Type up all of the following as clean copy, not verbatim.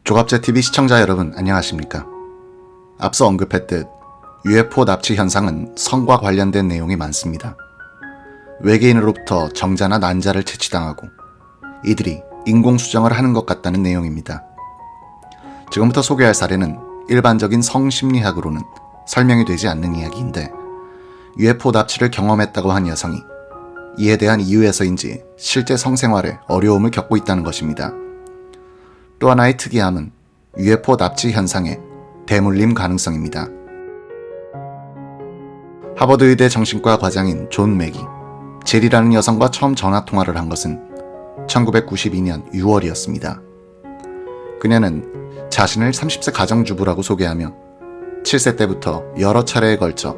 조갑제TV 시청자 여러분 안녕하십니까? 앞서 언급했듯 UFO 납치 현상은 성과 관련된 내용이 많습니다. 외계인으로부터 정자나 난자를 채취당하고 이들이 인공수정을 하는 것 같다는 내용입니다. 지금부터 소개할 사례는 일반적인 성심리학으로는 설명이 되지 않는 이야기인데 UFO 납치를 경험했다고 한 여성이 이에 대한 이유에서인지 실제 성생활에 어려움을 겪고 있다는 것입니다. 또 하나의 특이함은 UFO 납치 현상의 대물림 가능성입니다. 하버드 의대 정신과 과장인 존 맥이 제리라는 여성과 처음 전화통화를 한 것은 1992년 6월이었습니다. 그녀는 자신을 30세 가정주부라고 소개하며 7세 때부터 여러 차례에 걸쳐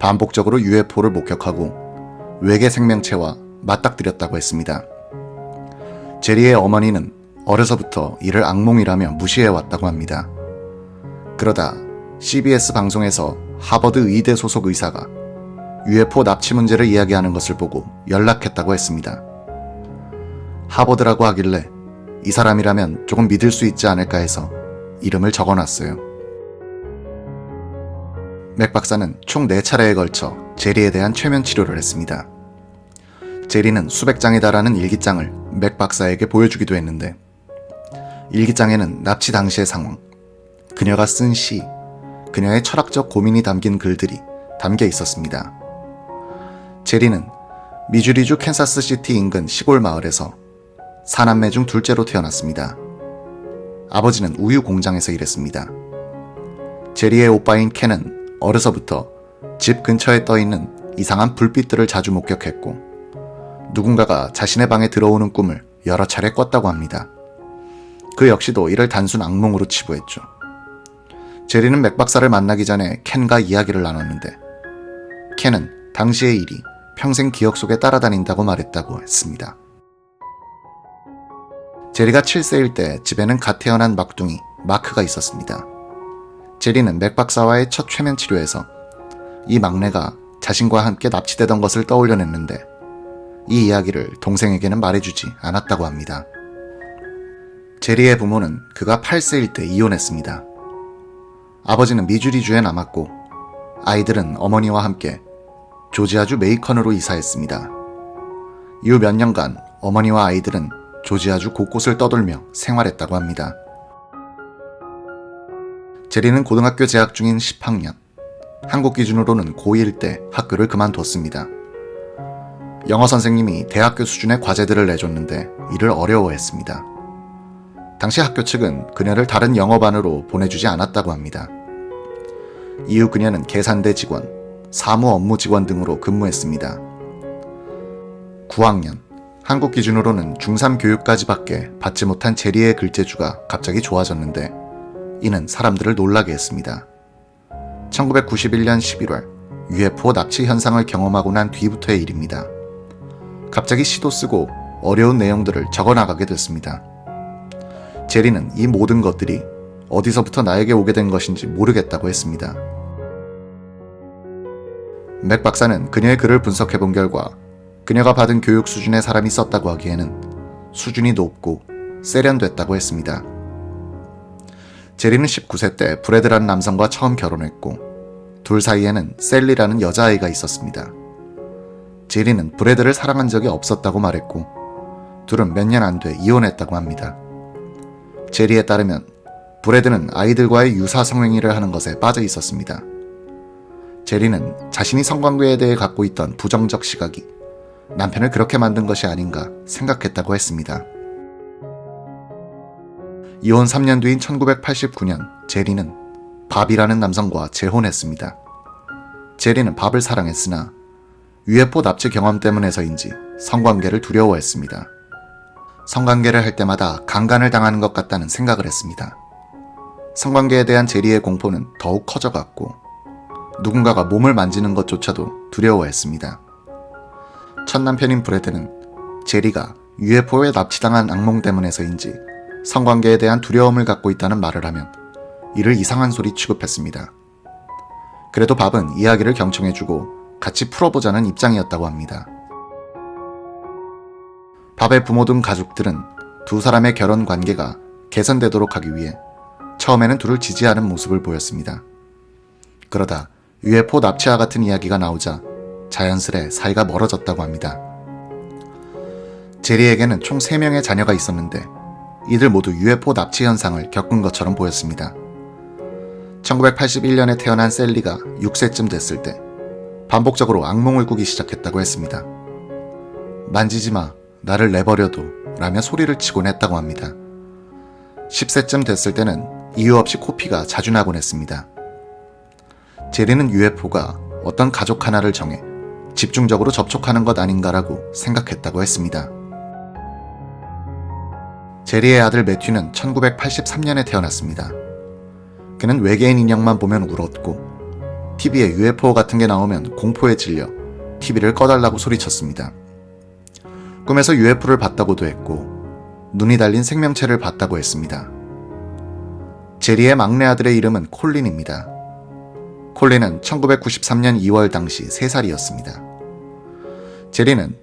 반복적으로 UFO를 목격하고 외계 생명체와 맞닥뜨렸다고 했습니다. 제리의 어머니는 어려서부터 이를 악몽이라며 무시해왔다고 합니다. 그러다 CBS 방송에서 하버드 의대 소속 의사가 UFO 납치 문제를 이야기하는 것을 보고 연락했다고 했습니다. 하버드라고 하길래 이 사람이라면 조금 믿을 수 있지 않을까 해서 이름을 적어놨어요. 맥 박사는 총 4차례에 걸쳐 제리에 대한 최면 치료를 했습니다. 제리는 수백 장에 달하는 일기장을 맥 박사에게 보여주기도 했는데 일기장에는 납치 당시의 상황, 그녀가 쓴 시, 그녀의 철학적 고민이 담긴 글들이 담겨 있었습니다. 제리는 미주리주 캔사스시티 인근 시골 마을에서 4남매 중 둘째로 태어났습니다. 아버지는 우유 공장에서 일했습니다. 제리의 오빠인 켄은 어려서부터 집 근처에 떠있는 이상한 불빛들을 자주 목격했고 누군가가 자신의 방에 들어오는 꿈을 여러 차례 꿨다고 합니다. 그 역시도 이를 단순 악몽으로 치부했죠. 제리는 맥 박사를 만나기 전에 켄과 이야기를 나눴는데 켄은 당시의 일이 평생 기억 속에 따라다닌다고 말했다고 했습니다. 제리가 7세일 때 집에는 갓 태어난 막둥이 마크가 있었습니다. 제리는 맥 박사와의 첫 최면 치료에서 이 막내가 자신과 함께 납치되던 것을 떠올려냈는데 이 이야기를 동생에게는 말해주지 않았다고 합니다. 제리의 부모는 그가 8세일 때 이혼했습니다. 아버지는 미주리주에 남았고 아이들은 어머니와 함께 조지아주 메이컨으로 이사했습니다. 이후 몇 년간 어머니와 아이들은 조지아주 곳곳을 떠돌며 생활했다고 합니다. 제리는 고등학교 재학 중인 10학년, 한국 기준으로는 고1 때 학교를 그만뒀습니다. 영어 선생님이 대학교 수준의 과제들을 내줬는데 이를 어려워했습니다. 당시 학교 측은 그녀를 다른 영어반으로 보내주지 않았다고 합니다. 이후 그녀는 계산대 직원, 사무 업무 직원 등으로 근무했습니다. 9학년, 한국 기준으로는 중3 교육까지밖에 받지 못한 제리의 글재주가 갑자기 좋아졌는데 이는 사람들을 놀라게 했습니다. 1991년 11월 UFO 납치 현상을 경험하고 난 뒤부터의 일입니다. 갑자기 시도 쓰고 어려운 내용들을 적어나가게 됐습니다. 제리는 이 모든 것들이 어디서부터 나에게 오게 된 것인지 모르겠다고 했습니다. 맥 박사는 그녀의 글을 분석해본 결과 그녀가 받은 교육 수준의 사람이 썼다고 하기에는 수준이 높고 세련됐다고 했습니다. 제리는 19세 때 브래드라는 남성과 처음 결혼했고 둘 사이에는 셀리라는 여자아이가 있었습니다. 제리는 브래드를 사랑한 적이 없었다고 말했고 둘은 몇 년 안 돼 이혼했다고 합니다. 제리에 따르면 브래드는 아이들과의 유사 성행위를 하는 것에 빠져 있었습니다. 제리는 자신이 성관계에 대해 갖고 있던 부정적 시각이 남편을 그렇게 만든 것이 아닌가 생각했다고 했습니다. 이혼 3년 뒤인 1989년 제리는 밥이라는 남성과 재혼했습니다. 제리는 밥을 사랑했으나 UFO 납치 경험 때문에서인지 성관계를 두려워했습니다. 성관계를 할 때마다 강간을 당하는 것 같다는 생각을 했습니다. 성관계에 대한 제리의 공포는 더욱 커져갔고 누군가가 몸을 만지는 것조차도 두려워했습니다. 첫 남편인 브래드는 제리가 UFO에 납치당한 악몽 때문에서인지 성관계에 대한 두려움을 갖고 있다는 말을 하면 이를 이상한 소리 취급했습니다. 그래도 밥은 이야기를 경청해주고 같이 풀어보자는 입장이었다고 합니다. 밥의 부모 등 가족들은 두 사람의 결혼 관계가 개선되도록 하기 위해 처음에는 둘을 지지하는 모습을 보였습니다. 그러다 UFO 납치와 같은 이야기가 나오자 자연스레 사이가 멀어졌다고 합니다. 제리에게는 총 3명의 자녀가 있었는데 이들 모두 UFO 납치 현상을 겪은 것처럼 보였습니다. 1981년에 태어난 셀리가 6세쯤 됐을 때 반복적으로 악몽을 꾸기 시작했다고 했습니다. 만지지마, 나를 내버려둬 라며 소리를 치곤 했다고 합니다. 10세쯤 됐을 때는 이유 없이 코피가 자주 나곤 했습니다. 제리는 UFO가 어떤 가족 하나를 정해 집중적으로 접촉하는 것 아닌가라고 생각했다고 했습니다. 제리의 아들 매튜는 1983년에 태어났습니다. 그는 외계인 인형만 보면 울었고 TV에 UFO 같은 게 나오면 공포에 질려 TV를 꺼달라고 소리쳤습니다. 꿈에서 UFO를 봤다고도 했고 눈이 달린 생명체를 봤다고 했습니다. 제리의 막내 아들의 이름은 콜린입니다. 콜린은 1993년 2월 당시 3살이었습니다. 제리는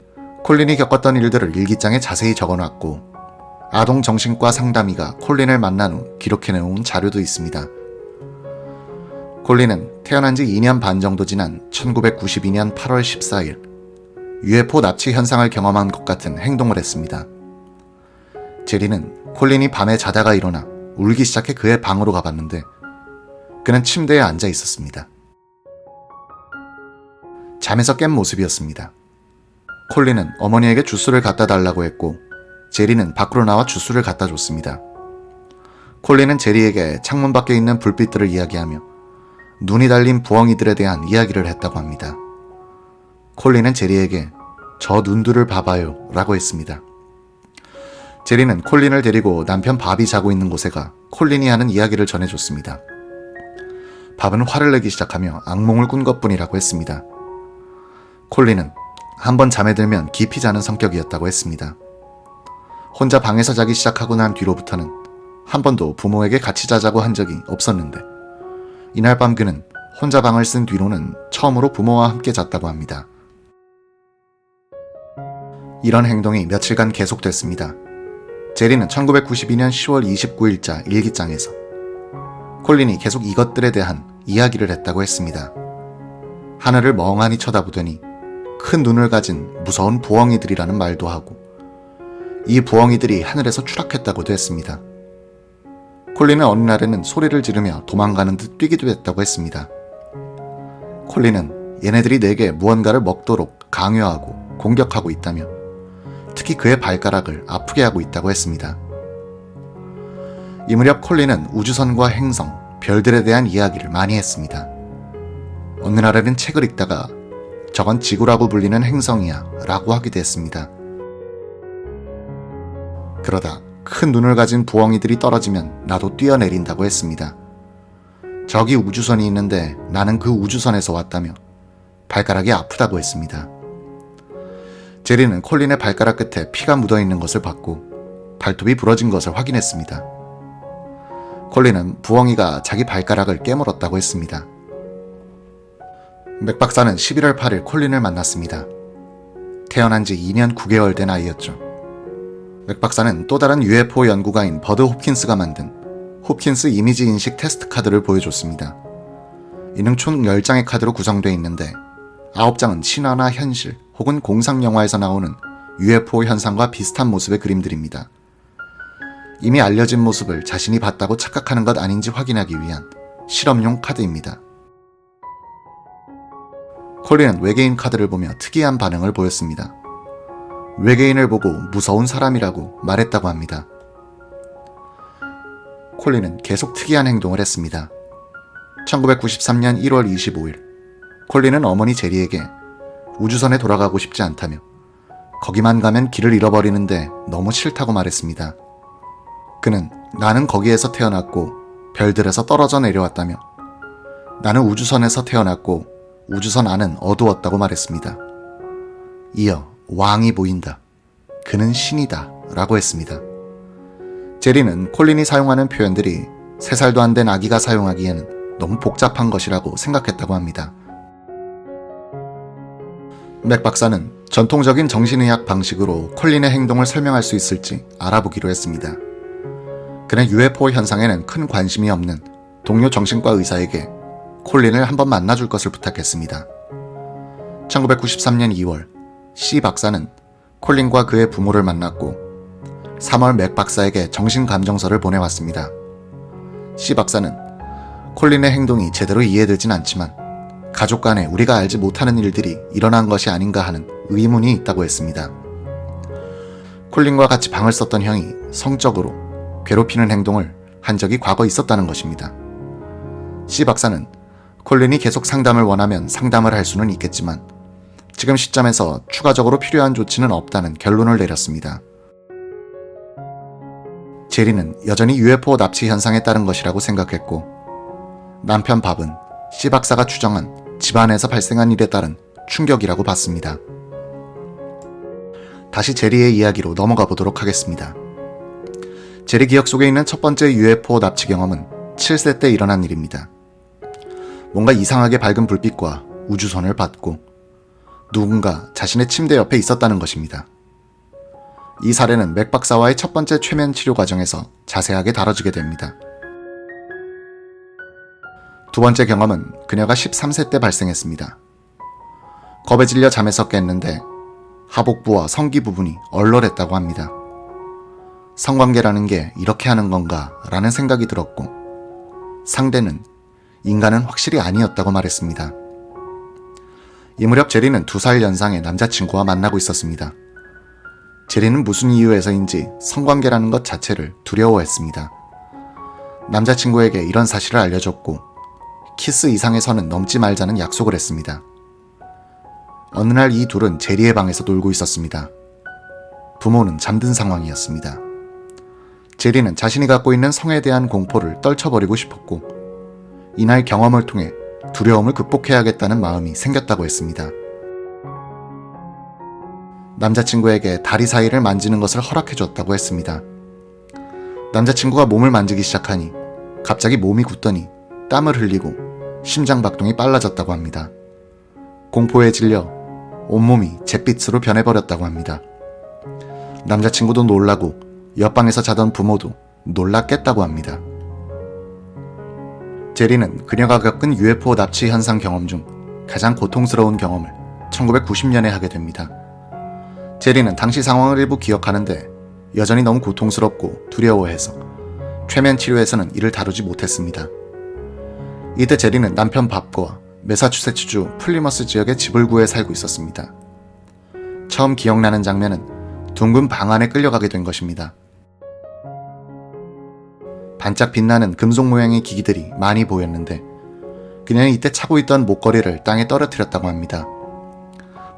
콜린이 겪었던 일들을 일기장에 자세히 적어놨고 아동 정신과 상담의가 콜린을 만난 후 기록해놓은 자료도 있습니다. 콜린은 태어난 지 2년 반 정도 지난 1992년 8월 14일 UFO 납치 현상을 경험한 것 같은 행동을 했습니다. 제리는 콜린이 밤에 자다가 일어나 울기 시작해 그의 방으로 가봤는데 그는 침대에 앉아 있었습니다. 잠에서 깬 모습이었습니다. 콜린은 어머니에게 주스를 갖다 달라고 했고 제리는 밖으로 나와 주스를 갖다 줬습니다. 콜린은 제리에게 창문 밖에 있는 불빛들을 이야기하며 눈이 달린 부엉이들에 대한 이야기를 했다고 합니다. 콜린은 제리에게 저 눈들을 봐봐요 라고 했습니다. 제리는 콜린을 데리고 남편 밥이 자고 있는 곳에 가 콜린이 하는 이야기를 전해줬습니다. 밥은 화를 내기 시작하며 악몽을 꾼 것뿐이라고 했습니다. 콜린은 한번 잠에 들면 깊이 자는 성격이었다고 했습니다. 혼자 방에서 자기 시작하고 난 뒤로부터는 한 번도 부모에게 같이 자자고 한 적이 없었는데 이날 밤 그는 혼자 방을 쓴 뒤로는 처음으로 부모와 함께 잤다고 합니다. 이런 행동이 며칠간 계속됐습니다. 제리는 1992년 10월 29일자 일기장에서 콜린이 계속 이것들에 대한 이야기를 했다고 했습니다. 하늘을 멍하니 쳐다보더니 큰 눈을 가진 무서운 부엉이들이라는 말도 하고 이 부엉이들이 하늘에서 추락했다고도 했습니다. 콜린은 어느 날에는 소리를 지르며 도망가는 듯 뛰기도 했다고 했습니다. 콜린은 얘네들이 내게 무언가를 먹도록 강요하고 공격하고 있다며 특히 그의 발가락을 아프게 하고 있다고 했습니다. 이 무렵 콜린은 우주선과 행성, 별들에 대한 이야기를 많이 했습니다. 어느 날에는 책을 읽다가 저건 지구라고 불리는 행성이야 라고 하기도 했습니다. 그러다 큰 눈을 가진 부엉이들이 떨어지면 나도 뛰어내린다고 했습니다. 저기 우주선이 있는데 나는 그 우주선에서 왔다며 발가락이 아프다고 했습니다. 제리는 콜린의 발가락 끝에 피가 묻어있는 것을 봤고 발톱이 부러진 것을 확인했습니다. 콜린은 부엉이가 자기 발가락을 깨물었다고 했습니다. 맥 박사는 11월 8일 콜린을 만났습니다. 태어난 지 2년 9개월 된 아이였죠. 맥 박사는 또 다른 UFO 연구가인 버드 홉킨스가 만든 홉킨스 이미지 인식 테스트 카드를 보여줬습니다. 이는 총 10장의 카드로 구성되어 있는데 9장은 신화나 현실 혹은 공상 영화에서 나오는 UFO 현상과 비슷한 모습의 그림들입니다. 이미 알려진 모습을 자신이 봤다고 착각하는 것 아닌지 확인하기 위한 실험용 카드입니다. 콜린은 외계인 카드를 보며 특이한 반응을 보였습니다. 외계인을 보고 무서운 사람이라고 말했다고 합니다. 콜린은 계속 특이한 행동을 했습니다. 1993년 1월 25일, 콜린은 어머니 제리에게 우주선에 돌아가고 싶지 않다며 거기만 가면 길을 잃어버리는데 너무 싫다고 말했습니다. 그는 나는 거기에서 태어났고 별들에서 떨어져 내려왔다며 나는 우주선에서 태어났고 우주선 안은 어두웠다고 말했습니다. 이어 왕이 보인다. 그는 신이다. 라고 했습니다. 제리는 콜린이 사용하는 표현들이 3살도 안 된 아기가 사용하기에는 너무 복잡한 것이라고 생각했다고 합니다. 맥 박사는 전통적인 정신의학 방식으로 콜린의 행동을 설명할 수 있을지 알아보기로 했습니다. 그는 UFO 현상에는 큰 관심이 없는 동료 정신과 의사에게 콜린을 한번 만나줄 것을 부탁했습니다. 1993년 2월, C 박사는 콜린과 그의 부모를 만났고 3월 맥 박사에게 정신감정서를 보내왔습니다. C 박사는 콜린의 행동이 제대로 이해되진 않지만 가족 간에 우리가 알지 못하는 일들이 일어난 것이 아닌가 하는 의문이 있다고 했습니다. 콜린과 같이 방을 썼던 형이 성적으로 괴롭히는 행동을 한 적이 과거 있었다는 것입니다. C 박사는 콜린이 계속 상담을 원하면 상담을 할 수는 있겠지만 지금 시점에서 추가적으로 필요한 조치는 없다는 결론을 내렸습니다. 제리는 여전히 UFO 납치 현상에 따른 것이라고 생각했고 남편 밥은 C 박사가 추정한 집안에서 발생한 일에 따른 충격이라고 봤습니다. 다시 제리의 이야기로 넘어가 보도록 하겠습니다. 제리 기억 속에 있는 첫 번째 UFO 납치 경험은 7세 때 일어난 일입니다. 뭔가 이상하게 밝은 불빛과 우주선을 봤고 누군가 자신의 침대 옆에 있었다는 것입니다. 이 사례는 맥 박사와의 첫 번째 최면 치료 과정에서 자세하게 다뤄지게 됩니다. 두 번째 경험은 그녀가 13세 때 발생했습니다. 겁에 질려 잠에서 깼는데 하복부와 성기 부분이 얼얼했다고 합니다. 성관계라는 게 이렇게 하는 건가 라는 생각이 들었고 상대는 인간은 확실히 아니었다고 말했습니다. 이 무렵 제리는 2살 연상의 남자친구와 만나고 있었습니다. 제리는 무슨 이유에서인지 성관계라는 것 자체를 두려워했습니다. 남자친구에게 이런 사실을 알려줬고 키스 이상의 선은 넘지 말자는 약속을 했습니다. 어느 날 이 둘은 제리의 방에서 놀고 있었습니다. 부모는 잠든 상황이었습니다. 제리는 자신이 갖고 있는 성에 대한 공포를 떨쳐버리고 싶었고 이날 경험을 통해 두려움을 극복해야겠다는 마음이 생겼다고 했습니다. 남자친구에게 다리 사이를 만지는 것을 허락해줬다고 했습니다. 남자친구가 몸을 만지기 시작하니 갑자기 몸이 굳더니 땀을 흘리고 심장박동이 빨라졌다고 합니다. 공포에 질려 온몸이 잿빛으로 변해버렸다고 합니다. 남자친구도 놀라고 옆방에서 자던 부모도 놀라 깼다고 합니다. 제리는 그녀가 겪은 UFO 납치 현상 경험 중 가장 고통스러운 경험을 1990년에 하게 됩니다. 제리는 당시 상황을 일부 기억하는데 여전히 너무 고통스럽고 두려워해서 최면 치료에서는 이를 다루지 못했습니다. 이때 제리는 남편 밥과 매사추세츠주 플리머스 지역에 집을 구해 살고 있었습니다. 처음 기억나는 장면은 둥근 방 안에 끌려가게 된 것입니다. 반짝 빛나는 금속 모양의 기기들이 많이 보였는데 그녀는 이때 차고 있던 목걸이를 땅에 떨어뜨렸다고 합니다.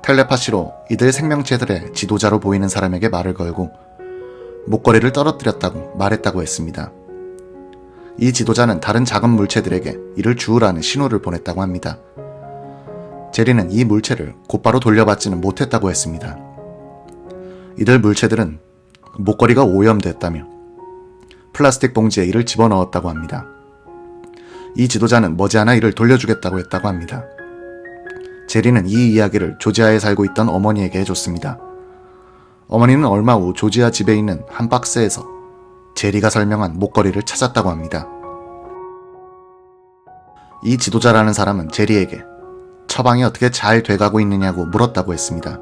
텔레파시로 이들 생명체들의 지도자로 보이는 사람에게 말을 걸고 목걸이를 떨어뜨렸다고 말했다고 했습니다. 이 지도자는 다른 작은 물체들에게 이를 주우라는 신호를 보냈다고 합니다. 제리는 이 물체를 곧바로 돌려받지는 못했다고 했습니다. 이들 물체들은 목걸이가 오염됐다며 플라스틱 봉지에 이를 집어넣었다고 합니다. 이 지도자는 머지않아 이를 돌려주겠다고 했다고 합니다. 제리는 이 이야기를 조지아에 살고 있던 어머니에게 해줬습니다. 어머니는 얼마 후 조지아 집에 있는 한 박스에서 제리가 설명한 목걸이를 찾았다고 합니다. 이 지도자라는 사람은 제리에게 처방이 어떻게 잘 돼가고 있느냐고 물었다고 했습니다.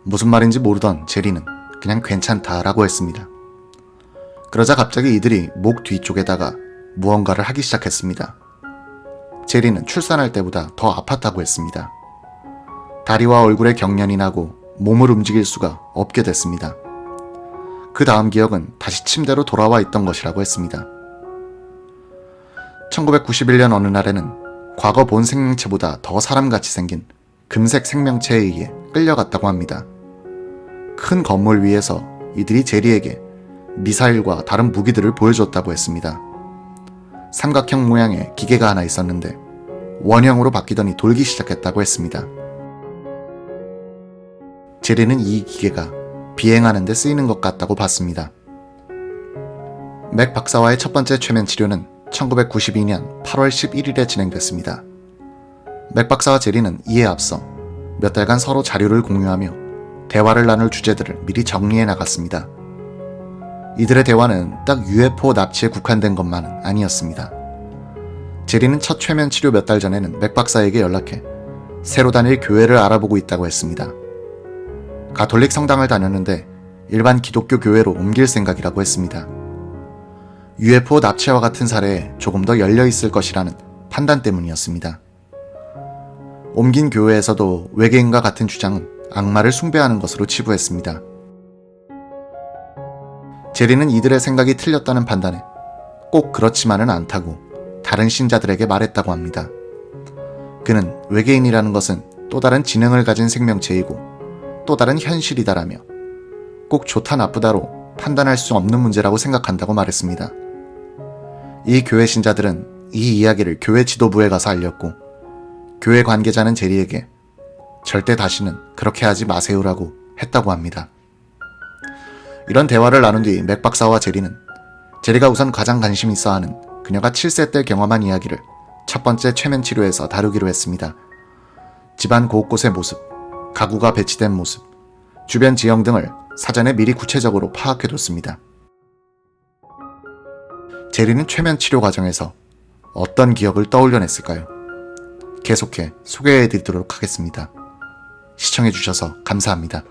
무슨 말인지 모르던 제리는 그냥 괜찮다라고 했습니다. 그러자 갑자기 이들이 목 뒤쪽에다가 무언가를 하기 시작했습니다. 제리는 출산할 때보다 더 아팠다고 했습니다. 다리와 얼굴에 경련이 나고 몸을 움직일 수가 없게 됐습니다. 그 다음 기억은 다시 침대로 돌아와 있던 것이라고 했습니다. 1991년 어느 날에는 과거 본 생명체보다 더 사람같이 생긴 금색 생명체에 의해 끌려갔다고 합니다. 큰 건물 위에서 이들이 제리에게 미사일과 다른 무기들을 보여줬다고 했습니다. 삼각형 모양의 기계가 하나 있었는데 원형으로 바뀌더니 돌기 시작했다고 했습니다. 제리는 이 기계가 비행하는 데 쓰이는 것 같다고 봤습니다. 맥 박사와의 첫 번째 최면 치료는 1992년 8월 11일에 진행됐습니다. 맥 박사와 제리는 이에 앞서 몇 달간 서로 자료를 공유하며 대화를 나눌 주제들을 미리 정리해 나갔습니다. 이들의 대화는 딱 UFO 납치에 국한된 것만은 아니었습니다. 제리는 첫 최면 치료 몇 달 전에는 맥 박사에게 연락해 새로 다닐 교회를 알아보고 있다고 했습니다. 가톨릭 성당을 다녔는데 일반 기독교 교회로 옮길 생각이라고 했습니다. UFO 납치와 같은 사례에 조금 더 열려 있을 것이라는 판단 때문이었습니다. 옮긴 교회에서도 외계인과 같은 주장은 악마를 숭배하는 것으로 치부했습니다. 제리는 이들의 생각이 틀렸다는 판단에 꼭 그렇지만은 않다고 다른 신자들에게 말했다고 합니다. 그는 외계인이라는 것은 또 다른 지능을 가진 생명체이고 또 다른 현실이다라며 꼭 좋다 나쁘다로 판단할 수 없는 문제라고 생각한다고 말했습니다. 이 교회 신자들은 이 이야기를 교회 지도부에 가서 알렸고 교회 관계자는 제리에게 절대 다시는 그렇게 하지 마세요라고 했다고 합니다. 이런 대화를 나눈 뒤 맥 박사와 제리는 제리가 우선 가장 관심 있어하는 그녀가 7세 때 경험한 이야기를 첫 번째 최면 치료에서 다루기로 했습니다. 집안 곳곳의 모습, 가구가 배치된 모습, 주변 지형 등을 사전에 미리 구체적으로 파악해뒀습니다. 제리는 최면 치료 과정에서 어떤 기억을 떠올려냈을까요? 계속해 소개해드리도록 하겠습니다. 시청해주셔서 감사합니다.